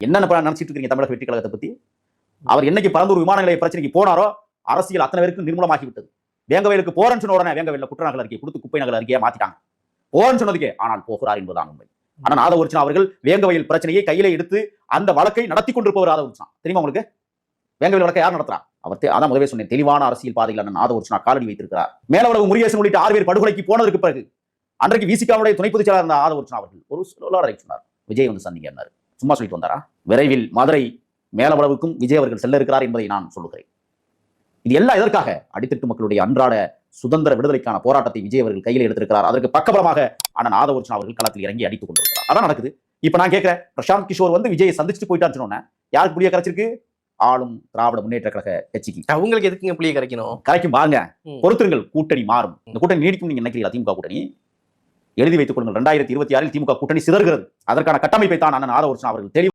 என்னென்ன நினைச்சிட்டு இருக்கீங்க தமிழக வெற்றி கழகத்தை பத்தி? அவர் என்னைக்கு பரந்தூர் விமான நிலைய பிரச்சனைக்கு போனாரோ அரசியல் அத்தனை பேருக்கு நிர்மூலமாகி விட்டது. வேங்கவயலுக்கு போறன்னு சொன்ன உடனே வேங்கவயல குற்றநகல் அறிக்கை கொடுத்து குப்பை நகல் அறிக்கையை மாத்திட்டாங்க. போறன்னு சொன்னதுக்கே ஆனால் போகிறார் என்பதுதான் உண்மை. ஆனா நாதவர்ச்சனா அவர்கள் வேங்கவயல் பிரச்சனையை கையில எடுத்து அந்த வழக்கை நடத்தி கொண்டிருப்பவர் நாதவர்ச்சனா. தெரியுமா உங்களுக்கு? வேங்கவயல் வழக்கை யார் நடத்துறா? அவர் அதான் முதவே சொன்னேன், தெளிவான அரசியல் பாதையில் நாதவர்ச்சனா காலடி வைத்திருக்கிறார். மேலவளவு முருகேசன் உள்ளிட்ட 6 பேர் படுகொலைக்கு போனதற்கு பிறகு அன்றைக்கு விசிகாவுடைய துணை பொதுச் செயலாளர் இருந்த நாதவர்ச்சனா அவர்கள் ஒரு சொல்லாடை சொன்னார், விஜய் வந்து சந்திங்க. சும்மா சொல்லிட்டு வந்தாரா? விரைவில் மதுரை மேலவளவுக்கும் விஜய் அவர்கள் செல்ல இருக்கிறார் என்பதை நான் சொல்லுகிறேன். இது எல்லாம் எதற்காக? அடித்தட்டு மக்களுடைய அன்றாட சுதந்திர விடுதலைக்கான போராட்டத்தை விஜய் அவர்கள் கையில் எடுத்திருக்கிறார். அதற்கு பக்கபலமாக அண்ணன் நாதவர்ச்சனா அவர்கள் களத்தில் இறங்கி அடித்துக் கொண்டிருக்கிறார். அதான் நடக்குது. இப்ப நான் கேட்கிறேன், பிரசாந்த் கிஷோர் வந்து விஜயை சந்திச்சுட்டு போயிட்டான்னு சொன்னோன்னே யாருக்கு புளிய கரைச்சிருக்கு? ஆளும் திராவிட முன்னேற்ற கழக கட்சிக்கு. அவங்களுக்கு எதுக்குங்க புளிய கரைக்கணும்? கரைக்கும் வாங்க, பொறுத்திருங்கள், கூட்டணி மாறும். இந்த கூட்டணி நீடிக்கும் நீங்க நினைக்கிறீங்களா? திமுக கூட்டணி எழுதி வைத்துக் கொள்ளுங்கள். 2026 திமுக கூட்டணி சிதறுகிறது. அதற்கான கட்டமைப்பை தான் அண்ணன் நாதவர்ச்சனா அவர்கள் தெளிவு